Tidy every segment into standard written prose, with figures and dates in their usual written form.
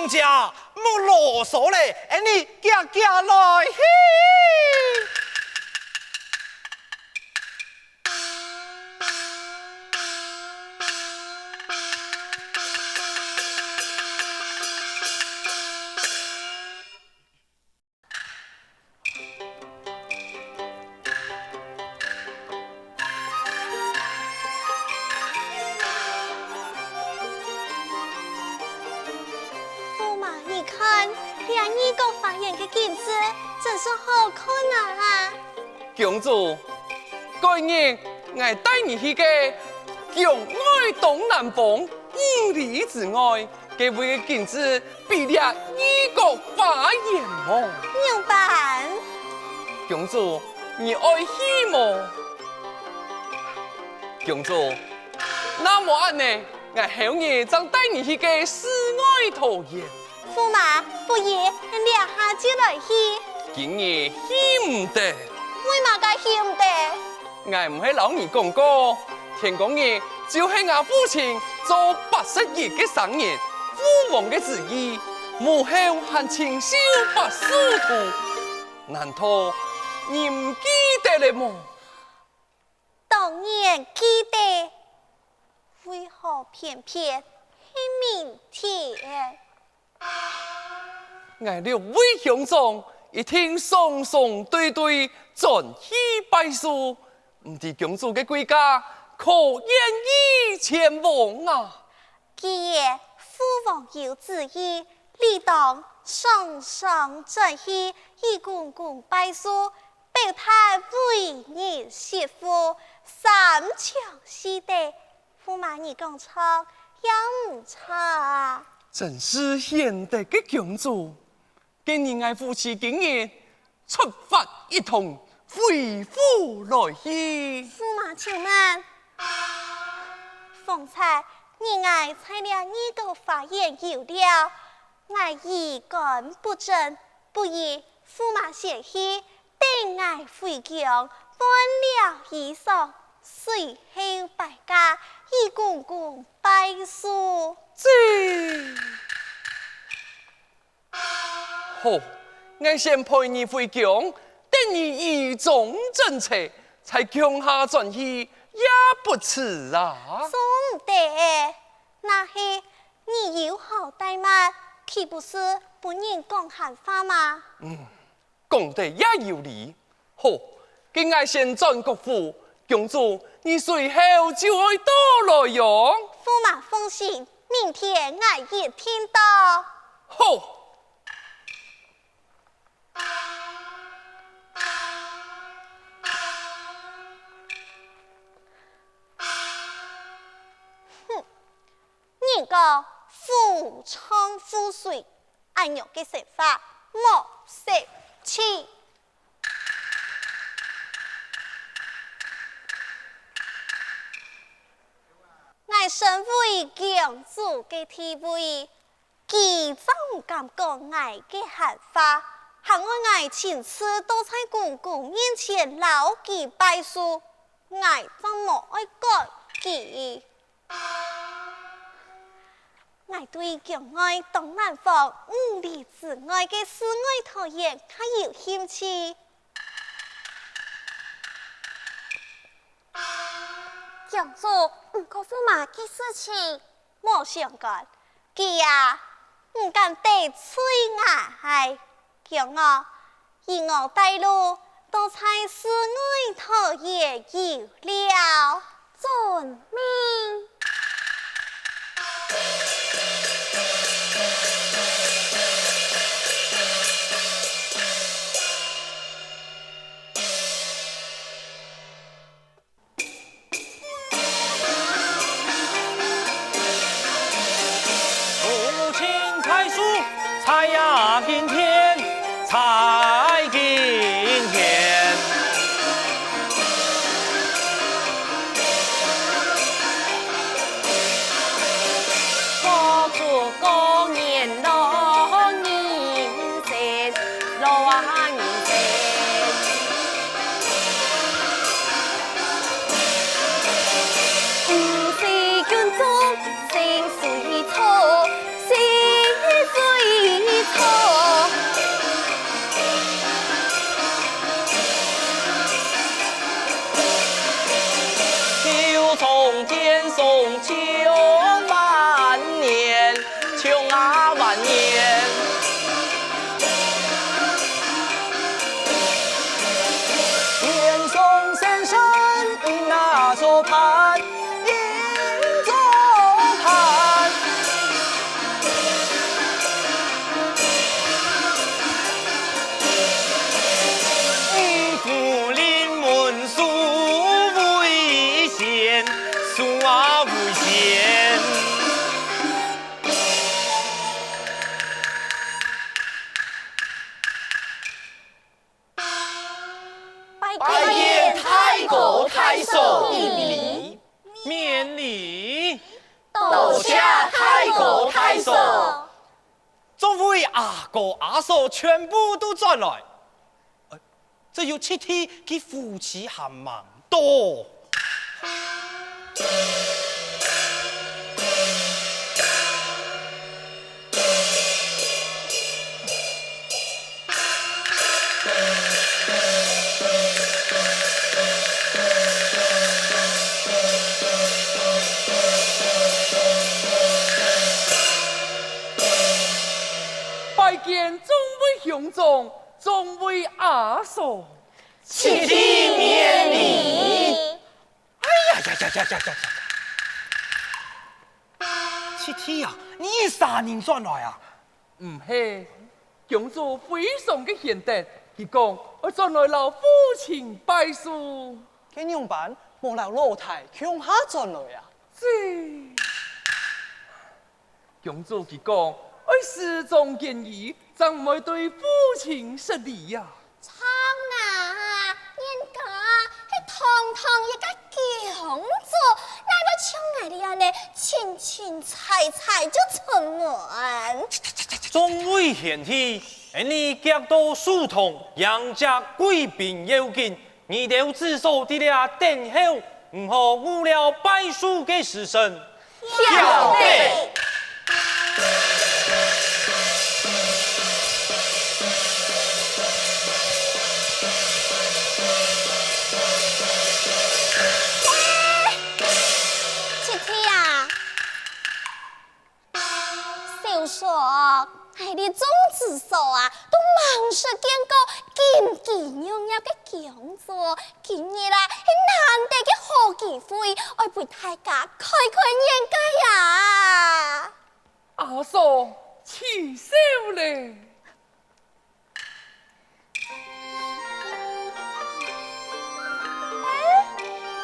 娘家莫啰嗦嘞，你行来嘿。镜子真是好看啊！公主，过年我带你去个江外东南方5里之外，给位个镜子比了异国花颜哦。牛板，公主，你爱去么？公主，那么安呢？我后日将带你去个世外桃源。驸马，不如俩下就来去。今日去唔得。为嘛该去唔得？我唔系老你讲过，天公爷就是我父亲做80日嘅生日，父王嘅旨意，母后还亲手把书图，难道你唔记得了么？当然记得，为何偏偏是明天？我六位兄长一听双双对对，转去拜书，唔知公主嘅贵家可愿意前往啊？既然父王有旨意，理当双双转去，一公公拜书，表态为你媳妇，三强四德。驸马你讲错，也唔错啊！真是贤德的公主，今年我夫妻今日出发一同回府来去。驸马请慢，方才你爱猜了你个发言有了，我意感不正，不如驸马先去，等我回京换了衣裳，随后拜家，一公公拜书。好，我先陪你回京，等你一种政策，才江下转去也不迟啊。总得，那是你有好怠慢，岂不是不人讲闲话吗？讲得也有理。好，今我先转国府，公主你随后就会到来哟。驸马放心，明天我一听到。好。人个夫唱妇随，按样嘅说法莫失气。我身为公主嘅地位，既真唔敢讲我嘅闲话，行我亲自都在公公面前老记拜书，我怎么爱改记？我对江外东南方5里之外嘅世外桃源较有兴趣。江主，唔过驸马嘅事情冇相干，佢唔敢得罪我，叫我以我带路，都在世外桃源有了遵命。才呀今天，才今天，我做过年老人生，老人生，不是君主，心随错，心随。下太哥太嫂，众位阿哥阿嫂全部都转来。这有7天，佢夫妻还蛮多。拜见众位兄长，众位阿嫂，7天免礼。哎呀！7天呀，你3人转来啊？唔系，兄长非常嘅贤德，佢讲我转来老父亲拜书。咁样办，莫留老太向下转来啊！是，兄长佢讲，我始终建议，怎唔会对父亲失礼呀？苍啊，人家迄堂堂一个公主，哪要像我哋安尼清清彩彩就出门？众位贤弟，你脚到疏通，杨家贵宾要紧，你留自守伫俩等候，唔好误了拜书嘅时辰。晓得。你总子说啊，都忙是见过金奇娘娘的公主，今日啦，难得的好机会，爱陪大家开开眼界呀！阿嫂，起手咧！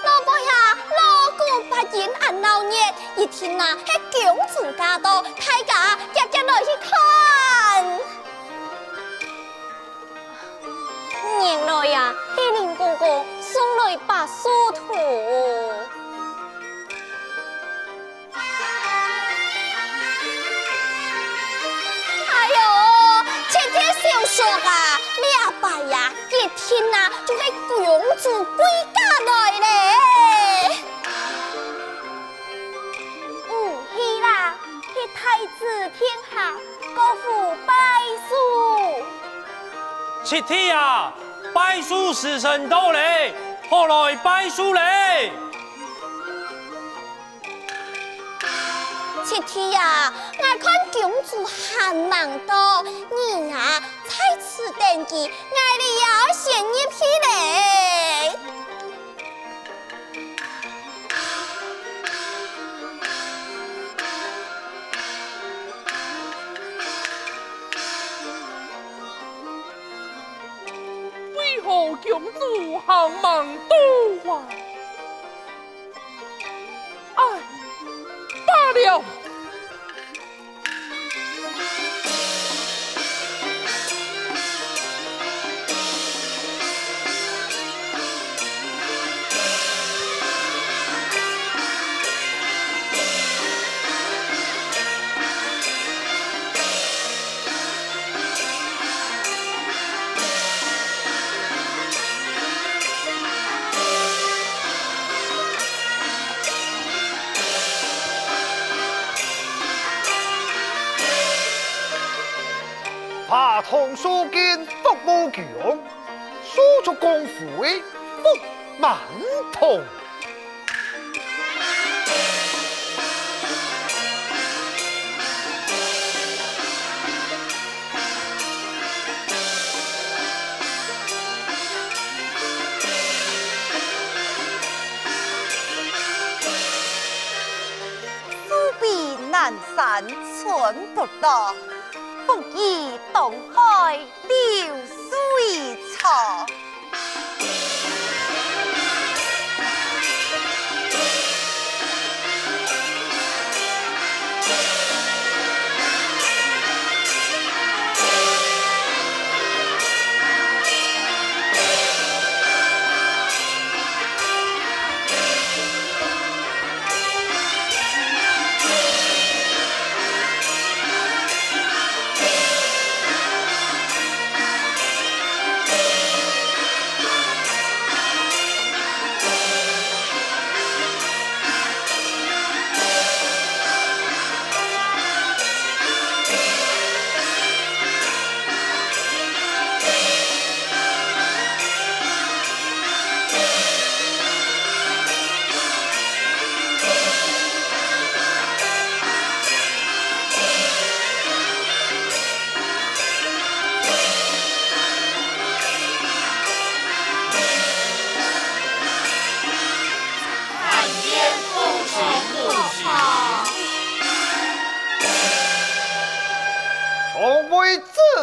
老婆呀，老公八言按闹热，一听啊，迄公主驾到，大家急来去看。原来呀，是林公公送来把书图。哎呦，这天小说啊，你阿爸呀，一听啊，就系公主归家来咧。是啦，是太子天下，国父拜书。7天啊，拜书时辰到嘞，何来拜书嘞7天呀，我看公主还忙多，你啊，在此等机，我哋要先入去嘞。为何公主行忙多啊？哎，罢了。爬堂书见福无强，书出功夫福满堂。苏比南山寸不到，风雨东海流水长。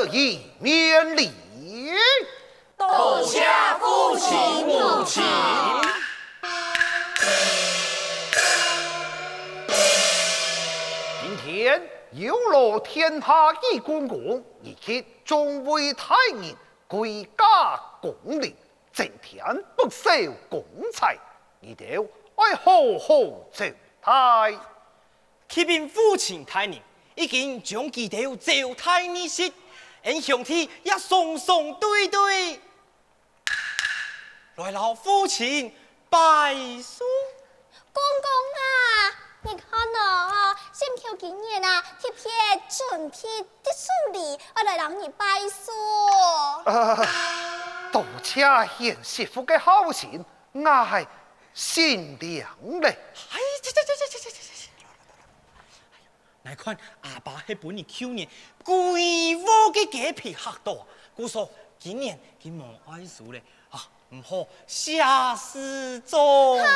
这一免礼。多谢父亲母亲。今天有劳天下一公公，以及众位太人归家共领，整天不受公差，你哋爱好好招待。启禀父亲大人，已经将其条招待你时，俺兄弟也松松对对。来老父亲拜书。公公啊，你看哦，新桥今年啊，贴贴准批的处理，我来让你拜书。多谢贤媳妇嘅好心，我心凉嘞。哎，这，来看阿爸迄本你去年规划嘅假皮黑多，故说今年佢冇爱书咧，啊，唔好下事做。哎呀，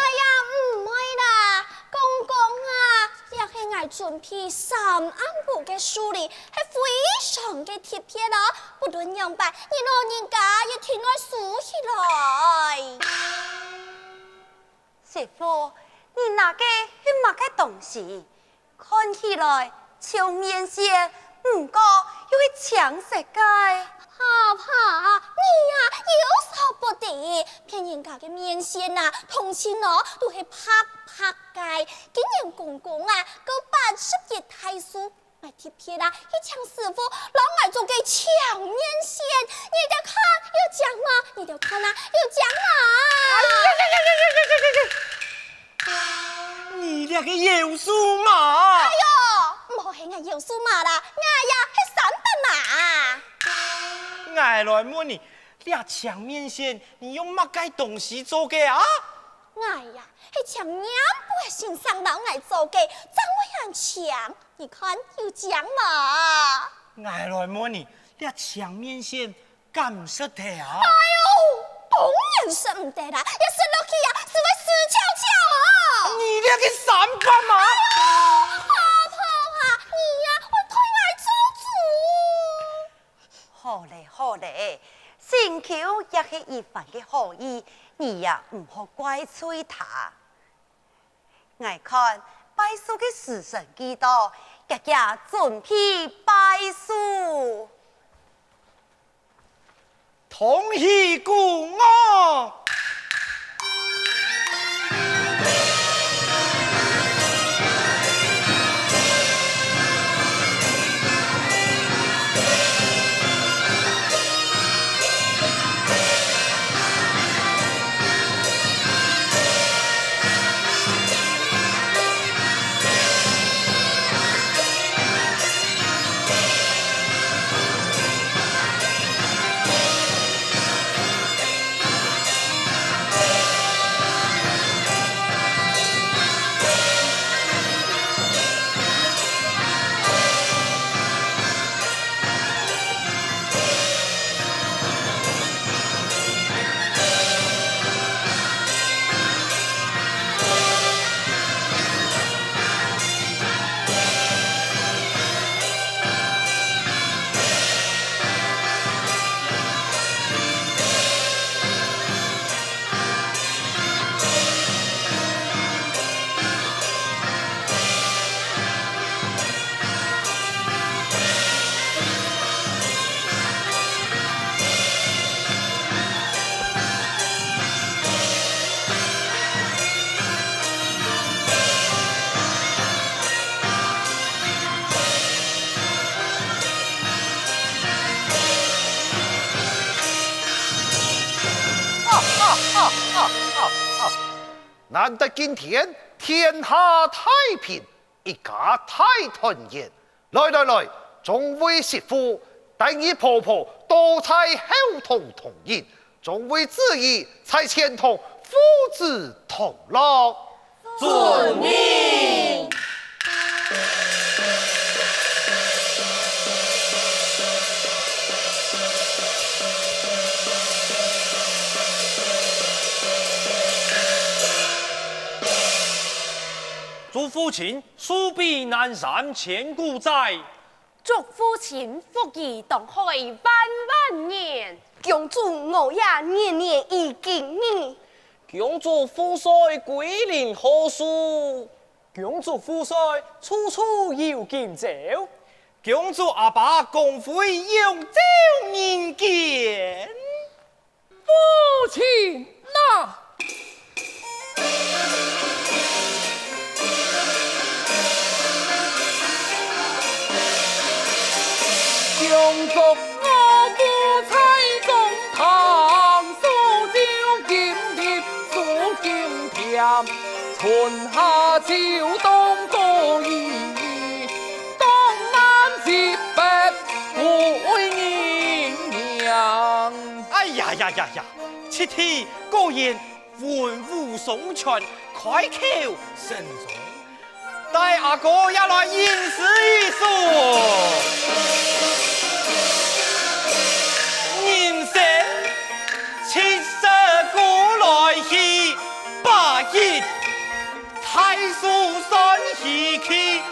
唔会啦，公公啊，也係愛準備3安部嘅書理，係非常嘅貼切咯。不論樣辦，你老人家也聽我數起來。媳婦，你那個係乜嘅東西？看起來像面線，唔過又係搶食嘅。婆婆，你呀有所不知，骗人家嘅面線啊，同時喏都係拍嘅。今年公公啊，個80日太書，買貼片啦，一搶師傅，老愛做嘅搶面線，你哋看有獎嘛？你哋看啊，有獎嘛？你俩个有数嘛？哎呦，唔好係我有數嘛啦，我呀係散得啊！我来问你，俩抢面线，你用乜嘅东西做嘅啊？我呀係搶兩杯先生老愛做嘅，怎會樣搶？你看有獎嘛？我来问你，俩抢面线敢唔識得啊？哎呦，當然是唔得啦，一食落去啊，是會死翹翹哦。你俩个三八嘛？婆婆啊，你呀，我推愛好嘞，新橋也係一番嘅好意，你也唔好怪罪他。我看拜書嘅時辰幾多，日日準備拜書。同意故我。难得今天天下太平，一家太团圆。来，众位媳妇，待你婆婆多采后同同饮，众位子义才前同父子同乐。遵命。祝父亲，蜀比南山，千古在。祝父亲福义当海万万年。公主我也年年已敬你。公主富帅桂林何殊？公主富帅处处有见招。公主阿爸公会永照人间。父亲呐！公主我不才公堂，数酒金贴数金甜，春夏秋冬各异，东南西北归人娘。哎呀呀呀呀！七天果然文武双全，开口慎重。待阿哥也来吟诗一首。人生七十古来稀，八一太叔山喜气，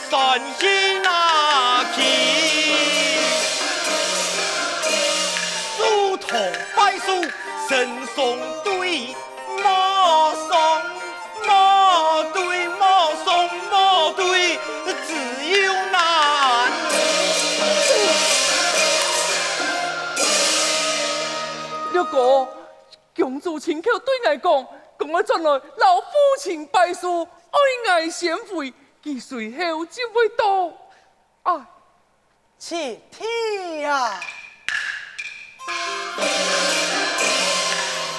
山喜那气。书同百书，神送对，莫送莫对，莫送莫对，只有难。如果公主亲口对我讲，我转来老父亲拜书，爱爱贤惠，佢随后就会到。啊，七天呀！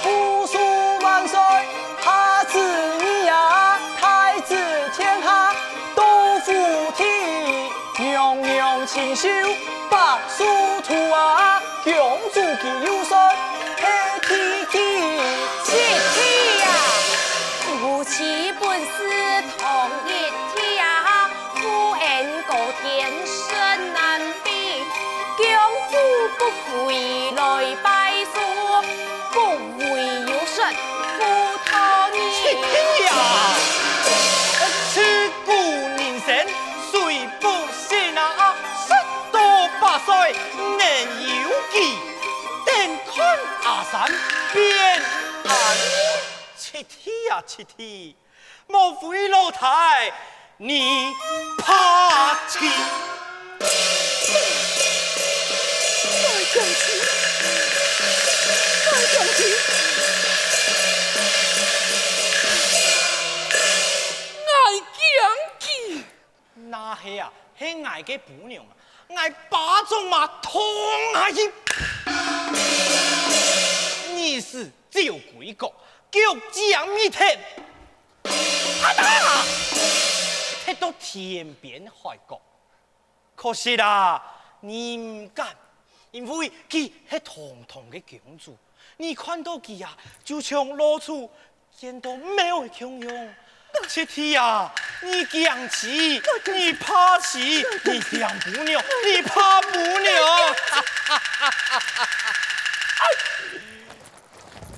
富庶万岁，哈子你呀，太子天下都服体，娘娘清秀白素图啊，公主其有身。夫妻本是同一体啊，夫恩高天生难比。公主不回来拜书，不为有神不讨你。七天呀！此古人生虽不信啊，十多八岁能有记，等看阿三便安。七天呀，七天，莫非老太你怕气？再讲起，再讲起，爱讲起。那是啊，是爱嘅姑娘啊，爱把种嘛痛下去。你是旧贵国。脚掌一踢，啪嗒，踢到天边海角。可惜啦，你唔敢，因为佢係堂堂嘅公主，你看到佢呀，就像露出見到沒有強用。七天呀，你驚起，你怕起，你養不了，你怕不了。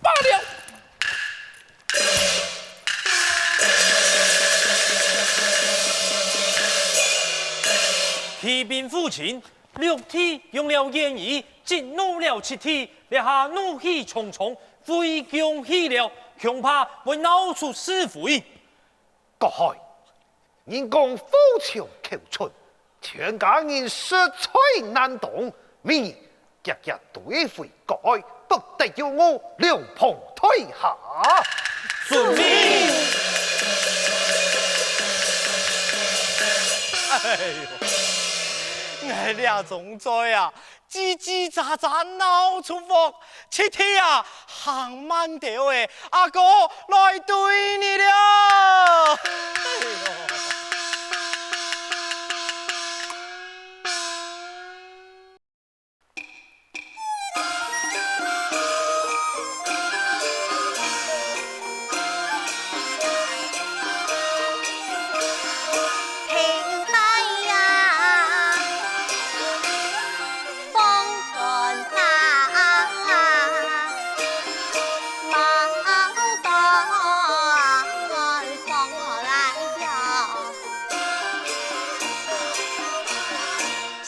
罢了。提兵父亲，六弟用了言语激怒了七弟，列下怒气冲冲，挥弓起了，恐怕会闹出是非。各位，人讲富强求存，全家人说吹难动，明日日对付改，不得要我两旁退下。遵命。哎呦，我俩总在啊，叽叽喳喳闹出祸，七天啊，行慢掉诶，阿哥来对你了。哎呦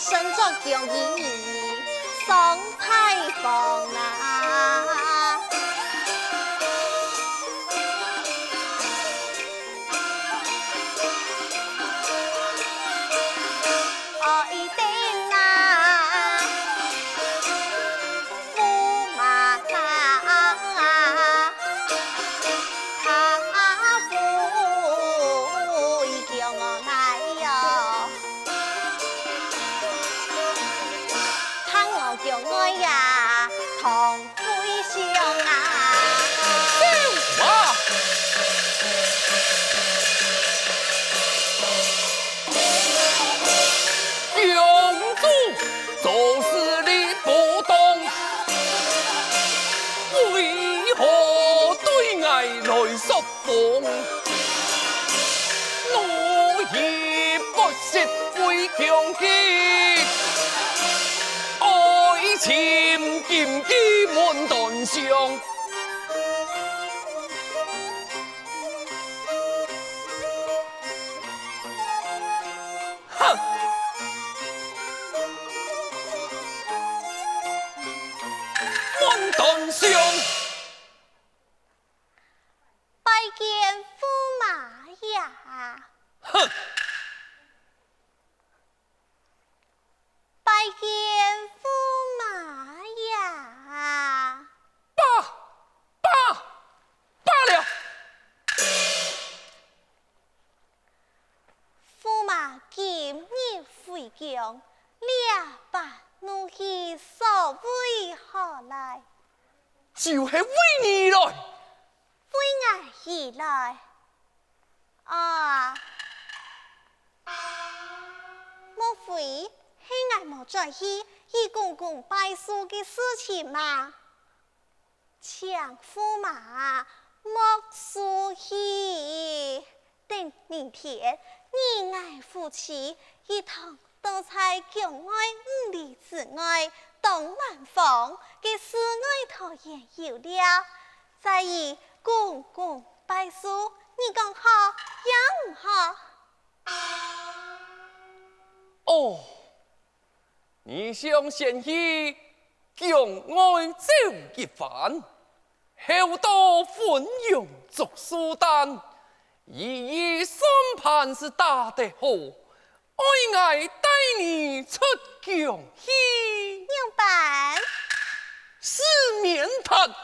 身作强人上太房啊！爱定啊，驸马他夫已叫我来哟，看我叫我呀同飞翔啊！哇！公主做事理不当，为何对爱来说谎？我已不惜为强击，爱情剑机满断上。哼！满断上。拜见驸马呀！哼！拜见驸马呀！罢了。驸马今日回京，了把怒气所为何来？就是为你来。为我而来。啊！莫非是我莫在意一公公拜书的事情吗？强驸马莫疏气，等明天你我夫妻一同到在境外5里之外东南方的室外桃园有了，再以公公拜书，你讲好也唔好？哦，你想先去境外走一番，后到汾阳做书单，一算盘是打得好，爱带你出疆去，样板。四面谈。